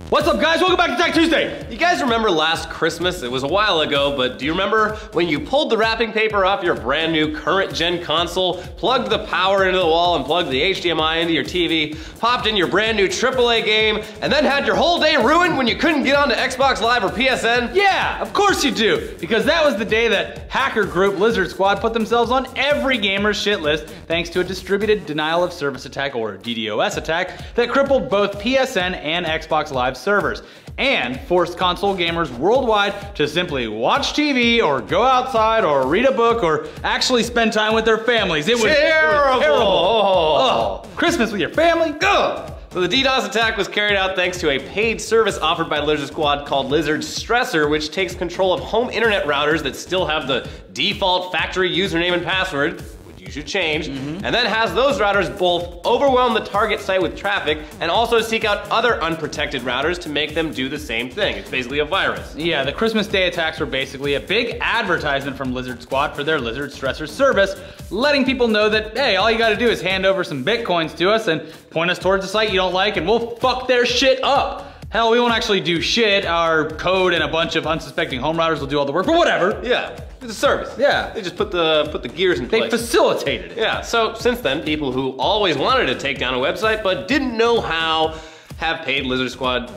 What's up, guys? Welcome back to Tech Tuesday. You guys remember last Christmas? It was a while ago, but do you remember when you pulled the wrapping paper off your brand new current gen console, plugged the power into the wall and plugged the HDMI into your TV, popped in your brand new AAA game, and then had your whole day ruined when you couldn't get onto Xbox Live or PSN? Yeah, of course you do, because that was the day that hacker group Lizard Squad put themselves on every gamer's shit list thanks to a distributed denial of service attack, or DDoS attack, that crippled both PSN and Xbox Live servers, and forced console gamers worldwide to simply watch TV or go outside or read a book or actually spend time with their families. It was terrible. Oh, Christmas with your family? Go! So the DDoS attack was carried out thanks to a paid service offered by Lizard Squad called Lizard Stressor, which takes control of home internet routers that still have the default factory username and password, which you should change, and then has those routers both overwhelm the target site with traffic and also seek out other unprotected routers to make them do the same thing. It's basically a virus. Yeah, the Christmas Day attacks were basically a big advertisement from Lizard Squad for their Lizard Stressor service, letting people know that, hey, all you gotta do is hand over some bitcoins to us and point us towards a site you don't like and we'll fuck their shit up. Hell, we won't actually do shit. Our code and a bunch of unsuspecting home routers will do all the work, but whatever. Yeah, it's a service. Yeah. They just put the gears in place. They facilitated it. Yeah, so since then, people who always wanted to take down a website but didn't know how have paid Lizard Squad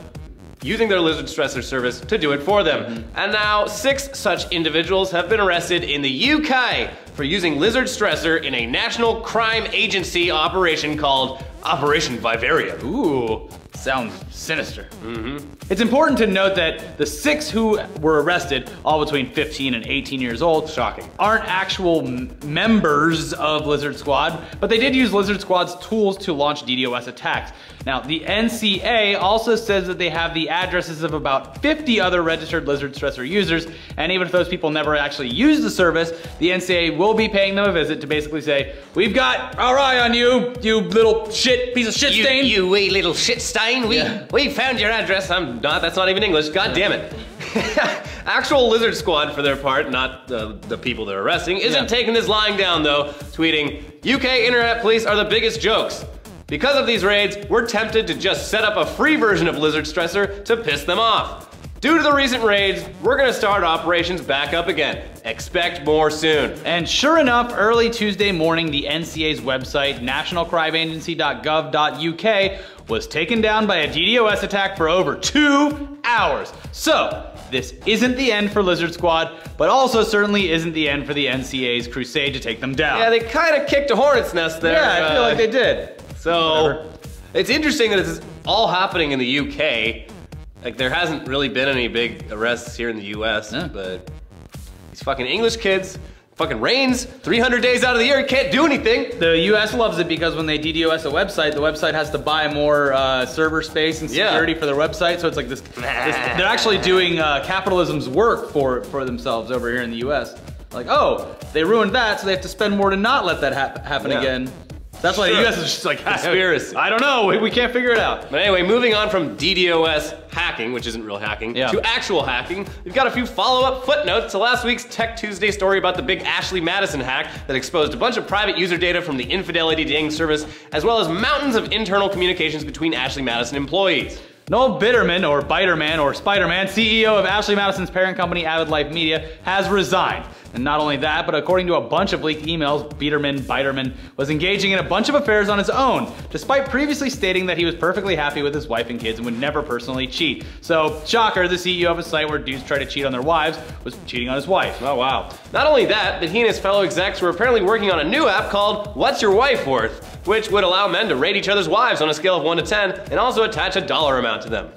using their Lizard Stressor service to do it for them. And now 6 such individuals have been arrested in the UK for using Lizard Stressor in a national crime agency operation called Operation Vivarium. Ooh, sounds sinister. It's important to note that the 6 who were arrested, all between 15 and 18 years old, shocking, aren't actual members of Lizard Squad, but they did use Lizard Squad's tools to launch DDoS attacks. Now, the NCA also says that they have the addresses of about 50 other registered Lizard Stressor users, and even if those people never actually use the service, the NCA will be paying them a visit to basically say, we've got our eye on you, you little shit, piece of shit stain. You wee little shit stain. We found your address. That's not even English. God damn it. Actual Lizard Squad, for their part, not the people they're arresting, isn't taking this lying down though, tweeting, UK internet police are the biggest jokes. Because of these raids, we're tempted to just set up a free version of Lizard Stressor to piss them off. Due to the recent raids, we're gonna start operations back up again. Expect more soon. And sure enough, early Tuesday morning, the NCA's website, nationalcrimeagency.gov.uk, was taken down by a DDoS attack for over 2 hours. So, this isn't the end for Lizard Squad, but also certainly isn't the end for the NCA's crusade to take them down. Yeah, they kind of kicked a hornet's nest there. Yeah, I feel like they did. So, it's interesting that it's all happening in the UK. Like, there hasn't really been any big arrests here in the US, but these fucking English kids, fucking rains 300 days out of the year, can't do anything. The US loves it because when they DDoS a website, the website has to buy more server space and security for their website, so it's like this, they're actually doing capitalism's work for themselves over here in the US. Like, oh, they ruined that, so they have to spend more to not let that happen again. That's why the US is just like, conspiracy. I don't know, we can't figure it out. But anyway, moving on from DDoS hacking, which isn't real hacking, to actual hacking, we've got a few follow-up footnotes to last week's Tech Tuesday story about the big Ashley Madison hack that exposed a bunch of private user data from the Infidelity Ding service, as well as mountains of internal communications between Ashley Madison employees. Noel Bitterman, or Biterman, or Spider-Man, CEO of Ashley Madison's parent company, Avid Life Media, has resigned. And not only that, but according to a bunch of leaked emails, Biterman was engaging in a bunch of affairs on his own, despite previously stating that he was perfectly happy with his wife and kids and would never personally cheat. So, shocker, the CEO of a site where dudes try to cheat on their wives was cheating on his wife. Oh, wow. Not only that, but he and his fellow execs were apparently working on a new app called What's Your Wife Worth?, which would allow men to rate each other's wives on a scale of 1 to 10 and also attach a dollar amount to them.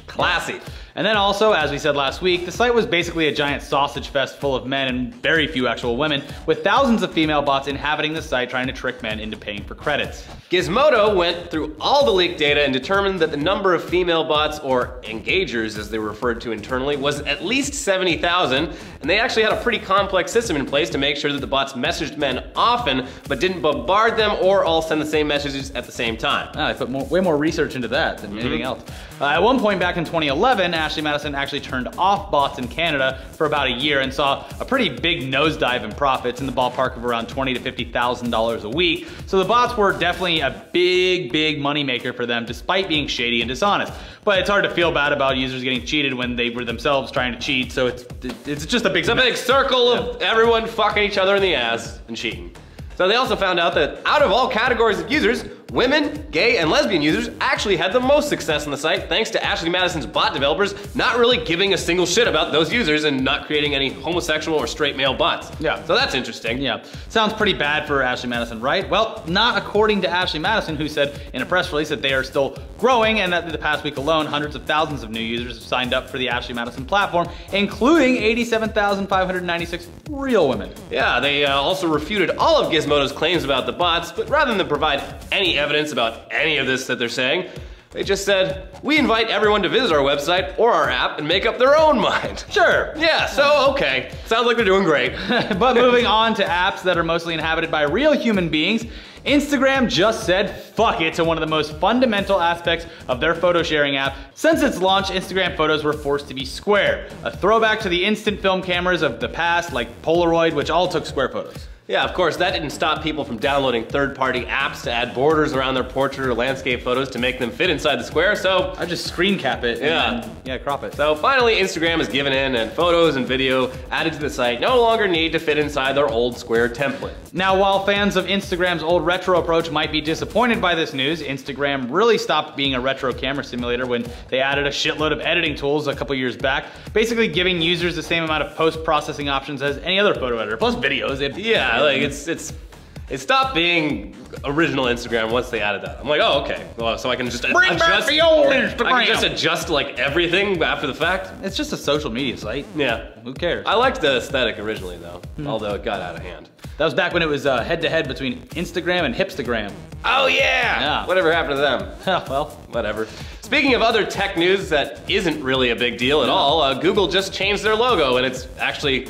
Classy. And then also, as we said last week, the site was basically a giant sausage fest full of men and very few actual women, with thousands of female bots inhabiting the site trying to trick men into paying for credits. Gizmodo went through all the leaked data and determined that the number of female bots, or engagers as they were referred to internally, was at least 70,000, and they actually had a pretty complex system in place to make sure that the bots messaged men often, but didn't bombard them or all send the same messages at the same time. I put way more research into that than anything else. At one point back in 2011, Ashley Madison actually turned off bots in Canada for about a year and saw a pretty big nosedive in profits in the ballpark of around $20,000 to $50,000 a week. So the bots were definitely a big moneymaker for them, despite being shady and dishonest. But it's hard to feel bad about users getting cheated when they were themselves trying to cheat, so it's just a big... It's a big circle of everyone fucking each other in the ass and cheating. So they also found out that out of all categories of users, women, gay, and lesbian users actually had the most success on the site thanks to Ashley Madison's bot developers not really giving a single shit about those users and not creating any homosexual or straight male bots. Yeah. So that's interesting. Yeah. Sounds pretty bad for Ashley Madison, right? Well, not according to Ashley Madison, who said in a press release that they are still growing and that in the past week alone, hundreds of thousands of new users have signed up for the Ashley Madison platform, including 87,596 real women. Yeah, they also refuted all of Gizmodo's claims about the bots, but rather than provide any evidence about any of this that they're saying, they just said, we invite everyone to visit our website or our app and make up their own mind. Sure. Yeah, so okay. Sounds like they're doing great. But moving on to apps that are mostly inhabited by real human beings, Instagram just said fuck it to one of the most fundamental aspects of their photo sharing app. Since its launch, Instagram photos were forced to be square, a throwback to the instant film cameras of the past like Polaroid, which all took square photos. Yeah, of course, that didn't stop people from downloading third-party apps to add borders around their portrait or landscape photos to make them fit inside the square, so... I just screen cap it and crop it. So finally, Instagram has given in and photos and video added to the site no longer need to fit inside their old square template. Now, while fans of Instagram's old retro approach might be disappointed by this news, Instagram really stopped being a retro camera simulator when they added a shitload of editing tools a couple years back, basically giving users the same amount of post-processing options as any other photo editor, plus videos. Yeah, like it stopped being original Instagram once they added that. I'm like, oh, okay. Well, so I can just bring back the old Instagram. I can just adjust like everything after the fact. It's just a social media site. Yeah. Who cares? I liked the aesthetic originally though, although it got out of hand. That was back when it was head-to-head between Instagram and Hipstagram. Oh yeah! Whatever happened to them? Well, whatever. Speaking of other tech news that isn't really a big deal at all, Google just changed their logo, and it's actually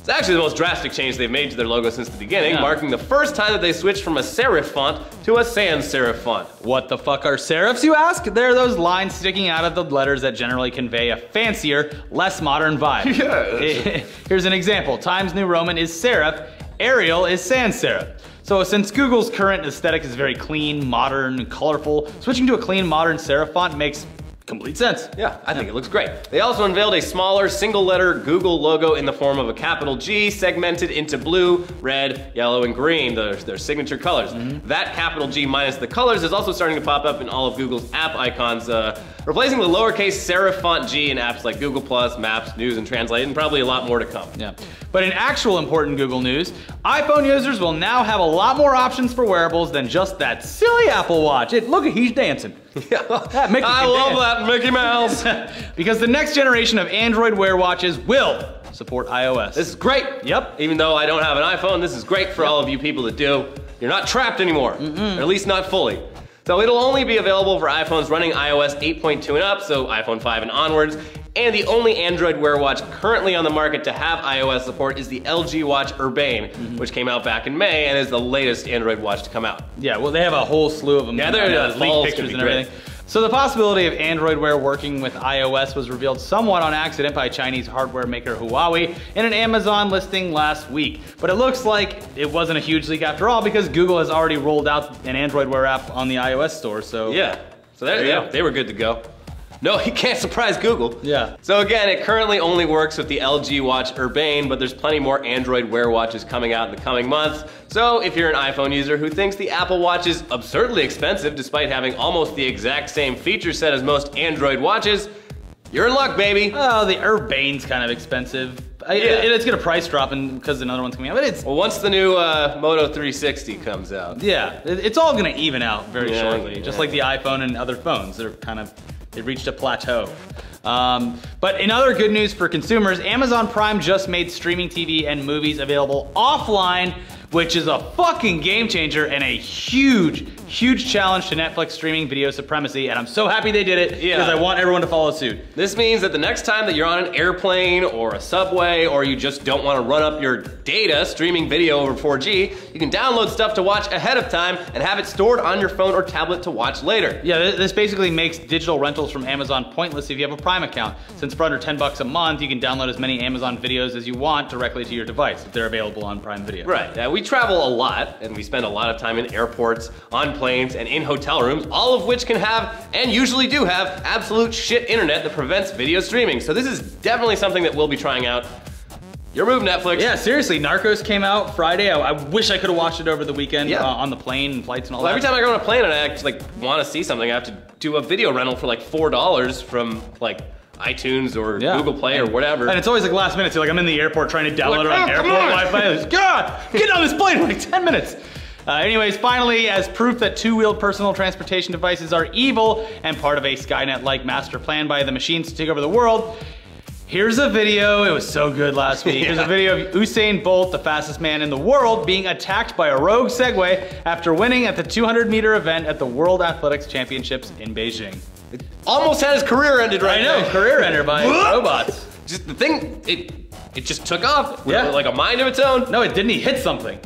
the most drastic change they've made to their logo since the beginning, marking the first time that they switched from a serif font to a sans serif font. What the fuck are serifs, you ask? They're those lines sticking out of the letters that generally convey a fancier, less modern vibe. Yes. Here's an example. Times New Roman is serif, Arial is sans serif. So since Google's current aesthetic is very clean, modern, and colorful, switching to a clean, modern serif font makes complete sense. Yeah, I think it looks great. They also unveiled a smaller single-letter Google logo in the form of a capital G segmented into blue, red, yellow, and green, their signature colors. That capital G minus the colors is also starting to pop up in all of Google's app icons, replacing the lowercase serif font G in apps like Google+, Maps, News, and Translate, and probably a lot more to come. Yeah. But in actual important Google news, iPhone users will now have a lot more options for wearables than just that silly Apple Watch. Look, he's dancing. I love that Mickey Mouse. Because the next generation of Android Wear watches will support iOS. This is great. Yep. Even though I don't have an iPhone, this is great for all of you people that do. You're not trapped anymore, or at least not fully. So it'll only be available for iPhones running iOS 8.2 and up, so iPhone 5 and onwards. And the only Android Wear watch currently on the market to have iOS support is the LG Watch Urbane, which came out back in May and is the latest Android watch to come out. Yeah, well, they have a whole slew of them. Yeah, they're leaked pictures and everything. So the possibility of Android Wear working with iOS was revealed somewhat on accident by Chinese hardware maker Huawei in an Amazon listing last week. But it looks like it wasn't a huge leak after all because Google has already rolled out an Android Wear app on the iOS store, so... Yeah, so they were good to go. No, you can't surprise Google. Yeah. So again, it currently only works with the LG Watch Urbane, but there's plenty more Android Wear watches coming out in the coming months. So if you're an iPhone user who thinks the Apple Watch is absurdly expensive despite having almost the exact same feature set as most Android watches, you're in luck, baby. Oh, the Urbane's kind of expensive. It's gonna price drop because another one's coming out, but it's... Well, once the new Moto 360 comes out. Yeah, it's all gonna even out very shortly, just like the iPhone and other phones. They reached a plateau. But in other good news for consumers, Amazon Prime just made streaming TV and movies available offline which is a fucking game changer and a huge challenge to Netflix streaming video supremacy, and I'm so happy they did it because I want everyone to follow suit. This means that the next time that you're on an airplane or a subway, or you just don't want to run up your data streaming video over 4G, you can download stuff to watch ahead of time and have it stored on your phone or tablet to watch later. Yeah, this basically makes digital rentals from Amazon pointless if you have a Prime account, since for under $10 a month, you can download as many Amazon videos as you want directly to your device if they're available on Prime Video. Right, we travel a lot, and we spend a lot of time in airports, on planes, and in hotel rooms, all of which can have, and usually do have, absolute shit internet that prevents video streaming. So this is definitely something that we'll be trying out. Your move, Netflix. Yeah, seriously, Narcos came out Friday. I wish I could have watched it over the weekend on the plane and flights and all that. Every time I go on a plane and I actually want to see something, I have to do a video rental for like $4 from like iTunes or Google Play or whatever. And it's always like last minute, so like I'm in the airport trying to download it on airport Wi-Fi. God, get on this plane in like 10 minutes. Anyways, finally, as proof that two-wheeled personal transportation devices are evil and part of a Skynet-like master plan by the machines to take over the world, here's a video. It was so good last week. Here's a video of Usain Bolt, the fastest man in the world, being attacked by a rogue Segway after winning at the 200-meter event at the World Athletics Championships in Beijing. It almost had his career ended right now. I know, career ender by robots. Just the thing, it just took off with like a mind of its own. No, it didn't. He hit something.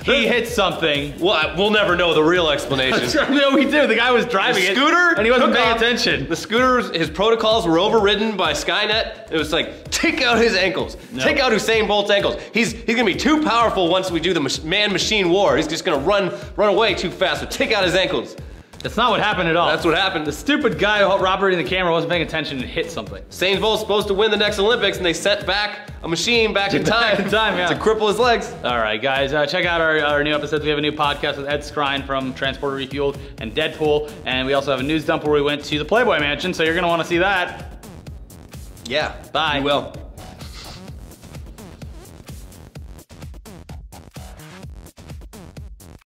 He hit something. Well, we'll never know the real explanation. No, we do. The guy was driving the scooter it, and he wasn't paying attention. The scooter, his protocols were overridden by Skynet. It was like, take out his ankles. No. Take out Usain Bolt's ankles. He's gonna be too powerful once we do the man-machine war. He's just gonna run away too fast, so take out his ankles. That's not what happened at all. That's what happened. The stupid guy operating the camera wasn't paying attention and hit something. Usain Bolt's supposed to win the next Olympics, and they sent back a machine back in time to cripple his legs. All right, guys, check out our new episodes. We have a new podcast with Ed Skrine from Transporter Refueled and Deadpool, and we also have a news dump where we went to the Playboy Mansion, so you're gonna want to see that. Yeah, bye. You will.